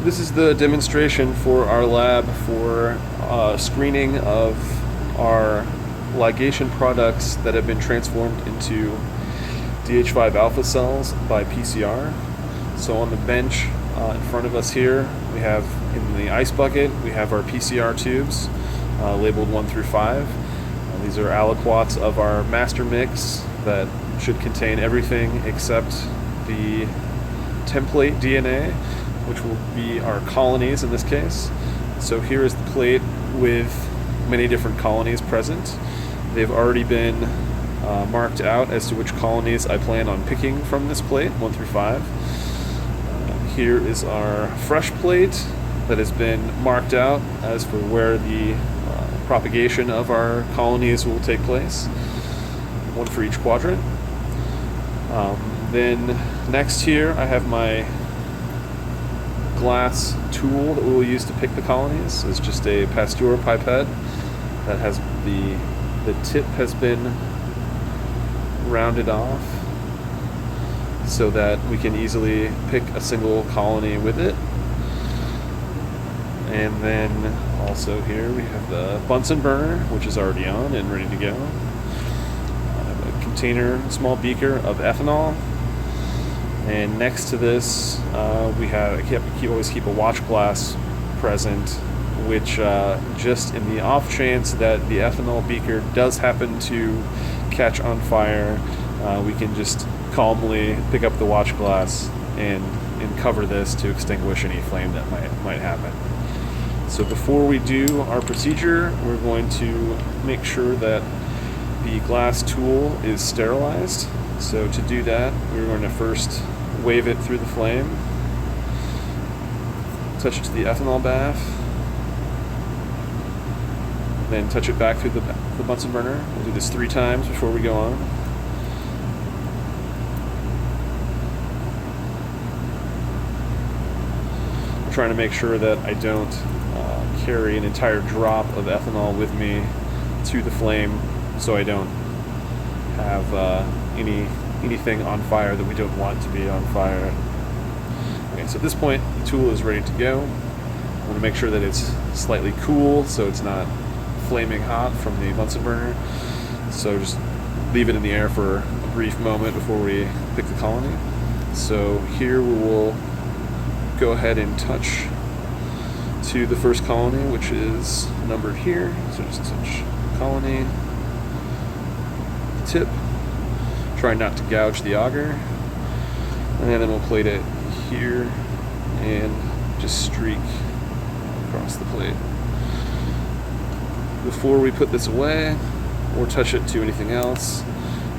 This is the demonstration for our lab for screening of our ligation products that have been transformed into DH5 alpha cells by PCR. So on the bench in front of us here, we have in the ice bucket, we have our PCR tubes labeled 1 through 5. These are aliquots of our master mix that should contain everything except the template DNA, which will be our colonies in this case. So here is the plate with many different colonies present. They've already been marked out as to which colonies I plan on picking from this plate, 1 through 5. Here is our fresh plate that has been marked out as for where the propagation of our colonies will take place, one for each quadrant. Then next here I have my glass tool that we'll use to pick the colonies. It's just a Pasteur pipette that has the tip has been rounded off so that we can easily pick a single colony with it. And then also here we have the Bunsen burner, which is already on and ready to go. I have a container, small beaker of ethanol. And next to this, I always keep a watch glass present, which just in the off chance that the ethanol beaker does happen to catch on fire, we can just calmly pick up the watch glass and cover this to extinguish any flame that might happen. So before we do our procedure, we're going to make sure that the glass tool is sterilized. So to do that, we're going to first wave it through the flame, touch it to the ethanol bath, then touch it back through the Bunsen burner. We'll do this 3 times before we go on. I'm trying to make sure that I don't carry an entire drop of ethanol with me to the flame, so I don't have anything on fire that we don't want to be on fire. Okay, so at this point the tool is ready to go. I want to make sure that it's slightly cool so it's not flaming hot from the Bunsen burner. So just leave it in the air for a brief moment before we pick the colony. So here we will go ahead and touch to the first colony, which is numbered here. So just touch colony, tip, try not to gouge the auger, and then we'll plate it here and just streak across the plate. Before we put this away or touch it to anything else,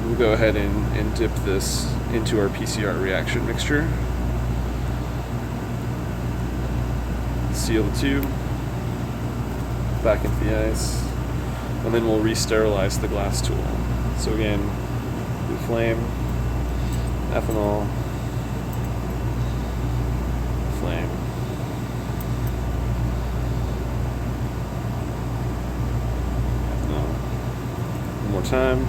we'll go ahead and dip this into our PCR reaction mixture. Seal the tube back into the ice, and then we'll re-sterilize the glass tool. So again, the flame, ethanol, flame, ethanol, one more time,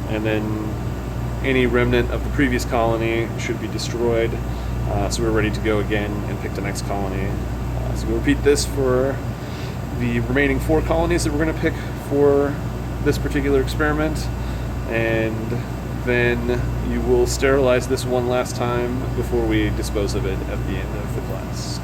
and then any remnant of the previous colony should be destroyed. So we're ready to go again and pick the next colony. So we'll repeat this for the remaining 4 colonies that we're going to pick for this particular experiment, and then you will sterilize this one last time before we dispose of it at the end of the class.